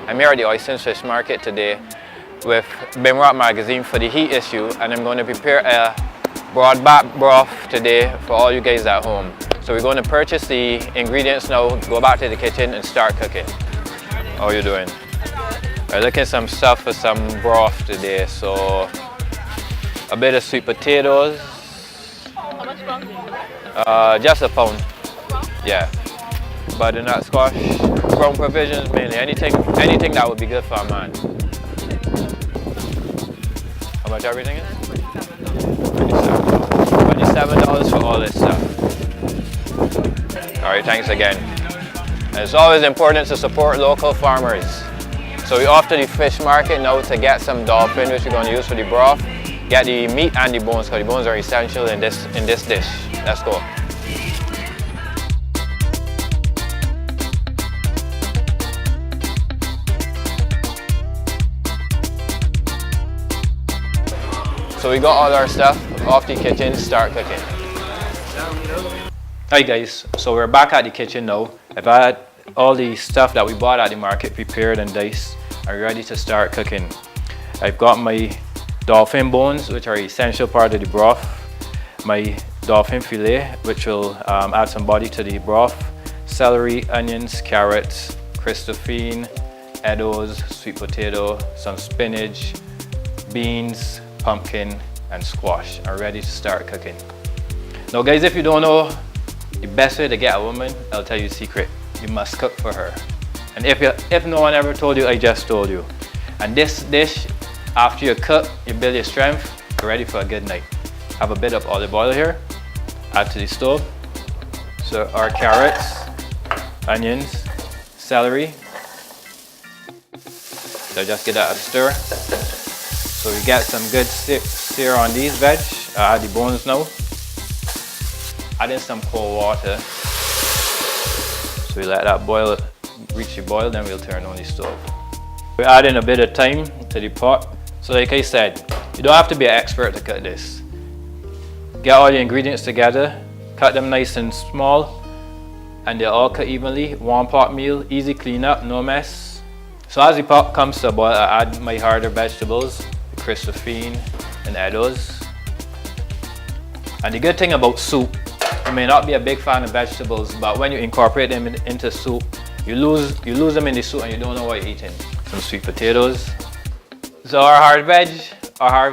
I'm here at the Oyster and Fish Market today with BimROCK Magazine for the heat issue, and I'm going to prepare a broth today for all you guys at home. So we're going to purchase the ingredients now, go back to the kitchen and start cooking. How are you doing? We're looking at some stuff for some broth today. So a bit of sweet potatoes. How much brown? Just a pound. Yeah. Butternut squash, brown provisions mainly. Anything that would be good for a man. How much everything is? $27 for all this stuff. Alright, thanks again. And it's always important to support local farmers. So we're off to the fish market now to get some dolphin, which we're going to use for the broth. Get the meat and the bones, because the bones are essential in this dish. Let's go. So we got all our stuff off the kitchen, start cooking. Hi guys, so we're back at the kitchen now. I've had all the stuff that we bought at the market prepared and diced. I'm ready to start cooking. I've got my dolphin bones, which are an essential part of the broth. My dolphin fillet, which will add some body to the broth. Celery, onions, carrots, Christophine, eddos, sweet potato, some spinach, beans, pumpkin and squash are ready to start cooking. Now guys, if you don't know the best way to get a woman, I'll tell you a secret. You must cook for her. And if no one ever told you, I just told you. And this dish, after you cook, you build your strength, you're ready for a good night. Have a bit of olive oil here, add to the stove. So our carrots, onions, celery. So just give that a stir. So we get some good sear on these veg. Add the bones now. Add in some cold water. So we let that boil, reach the boil, then we'll turn on the stove. We add in a bit of thyme to the pot. So like I said, you don't have to be an expert to cut this. Get all the ingredients together, cut them nice and small, and they're all cut evenly. One pot meal, easy cleanup, no mess. So as the pot comes to a boil, I add my harder vegetables. Christophine and eddos. And the good thing about soup, you may not be a big fan of vegetables, but when you incorporate them into soup, you lose them in the soup and you don't know what you're eating. Some sweet potatoes. So our hard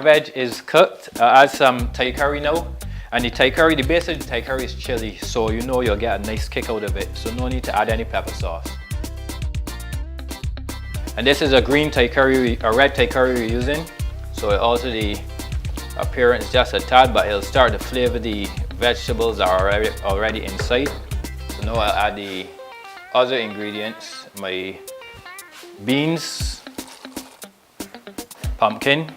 veg is cooked. Add some Thai curry now. And the Thai curry, the base of the Thai curry is chili, so you know you'll get a nice kick out of it. So no need to add any pepper sauce. And this is a green Thai curry, a red Thai curry we're using. So it alters the appearance just a tad, but it'll start to flavor the vegetables that are already inside. So now I'll add the other ingredients, my beans, pumpkin,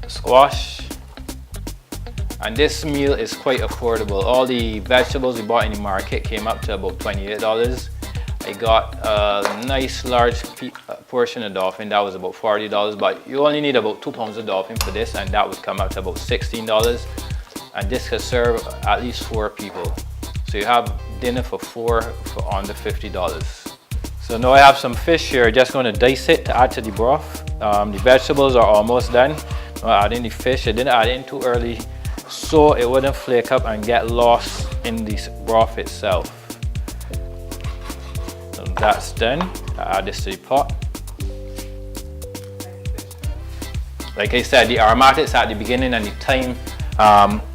squash, and this meal is quite affordable. All the vegetables we bought in the market came up to about $28. I got a nice large portion of dolphin, that was about $40, but you only need about 2 pounds of dolphin for this, and that would come out to about $16. And this could serve at least 4 people. So you have dinner for 4 for under $50. So now I have some fish here, just going to dice it to add to the broth. The vegetables are almost done. Now I add in the fish. I didn't add in too early so it wouldn't flake up and get lost in the broth itself. That's done. I add this to the pot. Like I said, the aromatics at the beginning and the thyme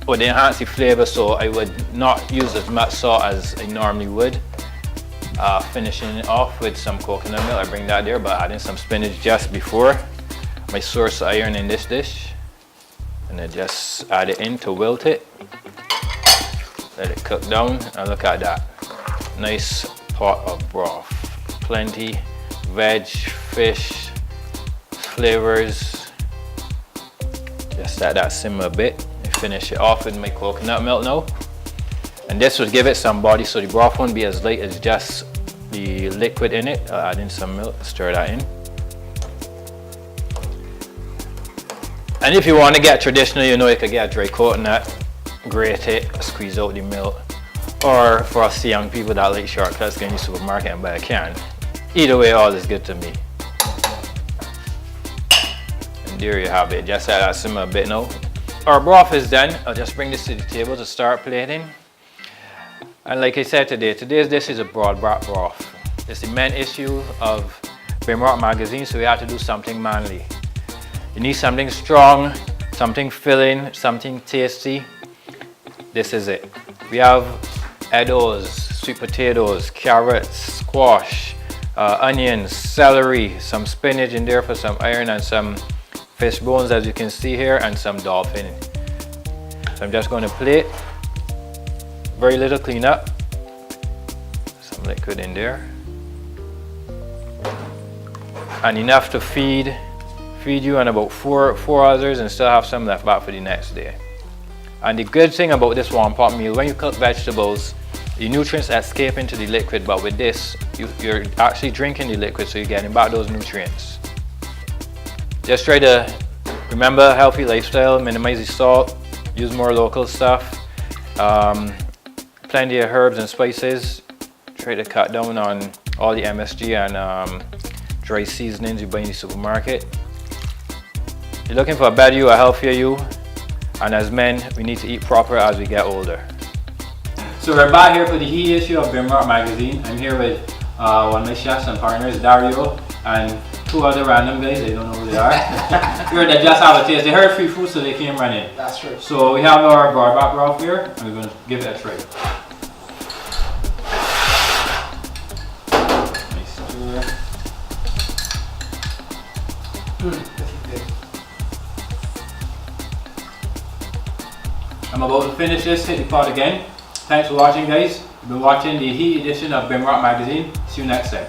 would enhance the flavor, so I would not use as much salt as I normally would. Finishing it off with some coconut milk, I bring that there, but adding some spinach just before. My source of iron in this dish. And I just add it in to wilt it. Let it cook down, and look at that. Nice pot of broth. Plenty veg, fish, flavors. Just let that simmer a bit. I finish it off with my coconut milk now. And this would give it some body, so the broth won't be as light as just the liquid in it. I'll add in some milk, stir that in. And if you want to get traditional, you know, you could get a dry coconut, grate it, squeeze out the milk. or for us young people that like shortcuts, go in the supermarket and buy a can. Either way, all is good to me. And there you have it. Just let that simmer a bit now. Our broth is done. I'll just bring this to the table to start plating. And like I said today, today's dish is a broad-back broth. It's the main issue of BimROCK Magazine, so we have to do something manly. You need something strong, something filling, something tasty. This is it. We have edibles, sweet potatoes, carrots, squash, onions, celery, some spinach in there for some iron, and some fish bones, as you can see here, and some dolphin. So I'm just going to plate. Very little cleanup. Some liquid in there. And enough to feed you and about four others, and still have some left back for the next day. And the good thing about this one pot meal, when you cook vegetables, the nutrients escape into the liquid, but with this, you're actually drinking the liquid, so you're getting back those nutrients. Just try to remember healthy lifestyle, minimize the salt, use more local stuff, plenty of herbs and spices. Try to cut down on all the MSG and dry seasonings you buy in the supermarket. You're looking for a better you, a healthier you, and as men, we need to eat proper as we get older. So we're back here for the heat issue of BimROCK Magazine. I'm here with one of my chefs and partners, Dario, and two other random guys. I don't know who they are. Here they just have a taste. They heard free food, so they came running. That's true. So we have our broad-back broth here, and we're going to give it a try. Nice stir. I'm about to finish this, hit the pot again. Thanks for watching, guys. You've been watching the heat edition of BimROCK Magazine. See you next time.